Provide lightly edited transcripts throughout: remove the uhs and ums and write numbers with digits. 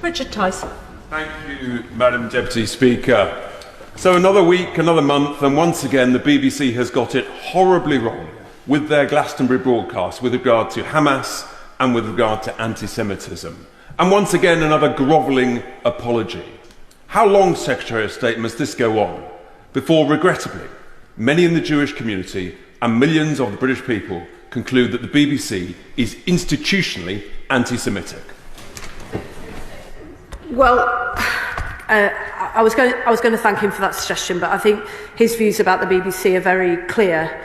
Richard Tice. Thank you, Madam Deputy Speaker. So another week, another month, and once again the BBC has got it horribly wrong with their Glastonbury broadcast with regard to Hamas and with regard to anti-Semitism. And once again another grovelling apology. How long, Secretary of State, must this go on before, regrettably, many in the Jewish community and millions of the British people conclude that the BBC is institutionally anti-Semitic? Well, I was going to thank him for that suggestion, but I think his views about the BBC are very clear.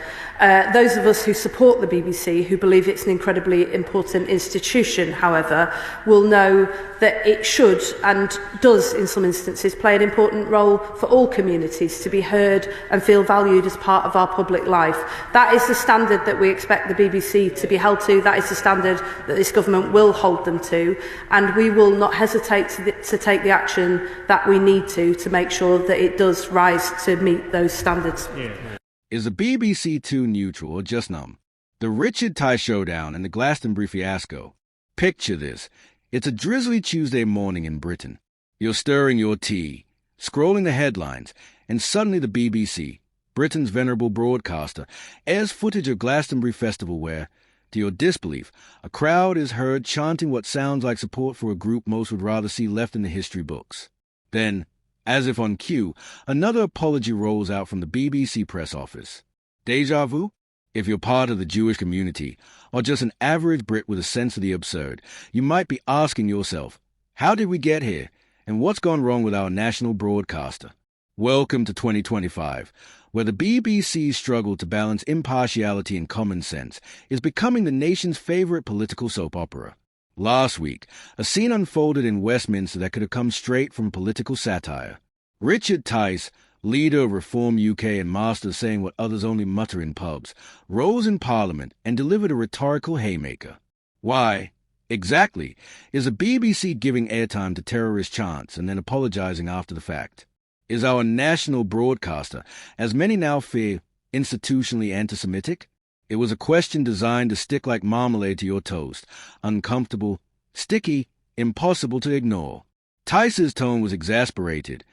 Those of us who support the BBC, who believe it's an incredibly important institution, however, will know that it should and does, in some instances, play an important role for all communities to be heard and feel valued as part of our public life. That is the standard that we expect the BBC to be held to. That is the standard that this government will hold them to, and we will not hesitate to take the action that we need to make sure that it does rise to meet those standards. Is the BBC too neutral or just numb? The Richard Tice showdown and the Glastonbury fiasco. Picture this. It's a drizzly Tuesday morning in Britain. You're stirring your tea, scrolling the headlines, and suddenly the BBC, Britain's venerable broadcaster, airs footage of Glastonbury Festival where, to your disbelief, a crowd is heard chanting what sounds like support for a group most would rather see left in the history books. Then, as if on cue, another apology rolls out from the BBC press office. Deja vu? If you're part of the Jewish community, or just an average Brit with a sense of the absurd, you might be asking yourself, how did we get here, and what's gone wrong with our national broadcaster? Welcome to 2025, where the BBC's struggle to balance impartiality and common sense is becoming the nation's favorite political soap opera. Last week, a scene unfolded in Westminster that could have come straight from political satire. Richard Tice, leader of Reform UK and master of saying what others only mutter in pubs, rose in Parliament and delivered a rhetorical haymaker. Why, exactly, is the BBC giving airtime to terrorist chants and then apologising after the fact? Is our national broadcaster, as many now fear, institutionally anti-Semitic? It was a question designed to stick like marmalade to your toast, uncomfortable, sticky, impossible to ignore. Tice's tone was exasperated,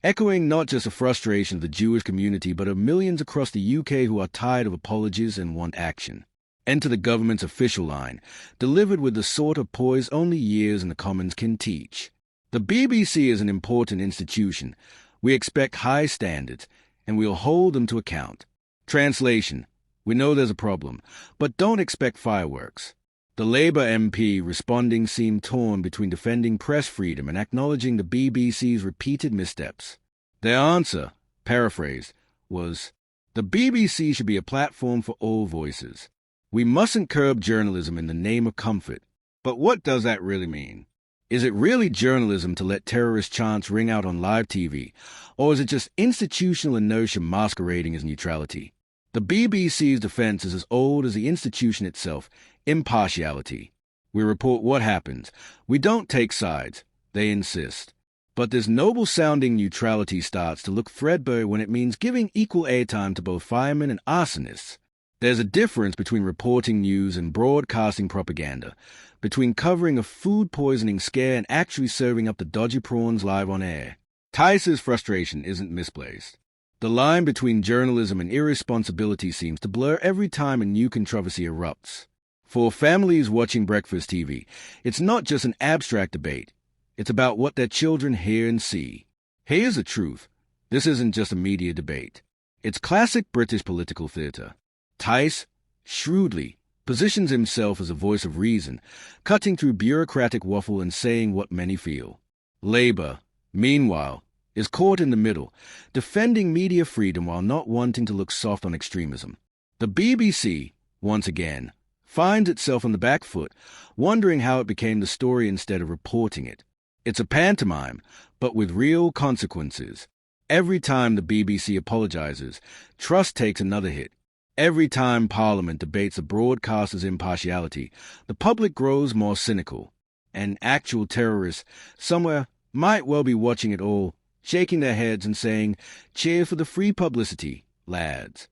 echoing not just the frustration of the Jewish community but of millions across the UK who are tired of apologies and want action. Enter the government's official line, delivered with the sort of poise only years in the Commons can teach. The BBC is an important institution. We expect high standards, and we'll hold them to account. Translation. We know there's a problem, but don't expect fireworks. The Labour MP responding seemed torn between defending press freedom and acknowledging the BBC's repeated missteps. Their answer, paraphrased, was, the BBC should be a platform for all voices. We mustn't curb journalism in the name of comfort. But what does that really mean? Is it really journalism to let terrorist chants ring out on live TV, or is it just institutional inertia masquerading as neutrality? The BBC's defense is as old as the institution itself, impartiality. We report what happens. We don't take sides, they insist. But this noble-sounding neutrality starts to look threadbare when it means giving equal airtime to both firemen and arsonists. There's a difference between reporting news and broadcasting propaganda, between covering a food poisoning scare and actually serving up the dodgy prawns live on air. Tice's frustration isn't misplaced. The line between journalism and irresponsibility seems to blur every time a new controversy erupts. For families watching breakfast TV, it's not just an abstract debate. It's about what their children hear and see. Here's the truth. This isn't just a media debate. It's classic British political theatre. Tice, shrewdly, positions himself as a voice of reason, cutting through bureaucratic waffle and saying what many feel. Labour, meanwhile, is caught in the middle, defending media freedom while not wanting to look soft on extremism. The BBC, once again, finds itself on the back foot, wondering how it became the story instead of reporting it. It's a pantomime, but with real consequences. Every time the BBC apologizes, trust takes another hit. Every time Parliament debates the broadcaster's impartiality, the public grows more cynical. And actual terrorists somewhere might well be watching it all, shaking their heads and saying, cheer for the free publicity, lads.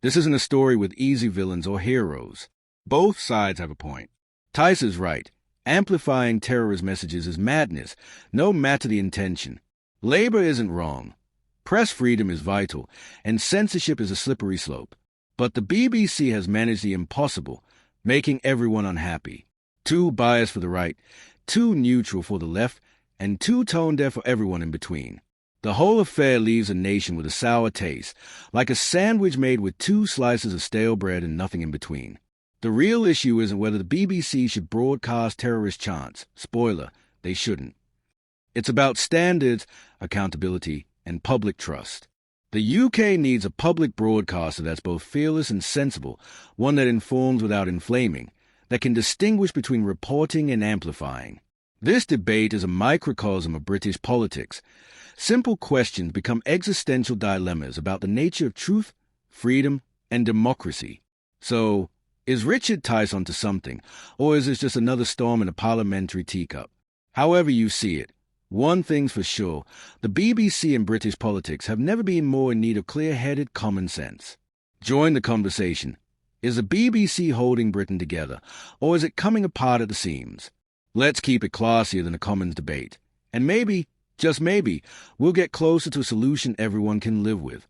This isn't a story with easy villains or heroes. Both sides have a point. Tice is right. Amplifying terrorist messages is madness, no matter the intention. Labor isn't wrong. Press freedom is vital, and censorship is a slippery slope. But the BBC has managed the impossible, making everyone unhappy. Too biased for the right, too neutral for the left, and too tone-deaf for everyone in between. The whole affair leaves a nation with a sour taste, like a sandwich made with 2 slices of stale bread and nothing in between. The real issue isn't whether the BBC should broadcast terrorist chants. Spoiler, they shouldn't. It's about standards, accountability, and public trust. The UK needs a public broadcaster that's both fearless and sensible, one that informs without inflaming, that can distinguish between reporting and amplifying. This debate is a microcosm of British politics. Simple questions become existential dilemmas about the nature of truth, freedom, and democracy. So, is Richard Tice onto something, or is this just another storm in a parliamentary teacup? However you see it, one thing's for sure, the BBC and British politics have never been more in need of clear-headed common sense. Join the conversation. Is the BBC holding Britain together, or is it coming apart at the seams? Let's keep it classier than a Commons debate. And maybe, just maybe, we'll get closer to a solution everyone can live with.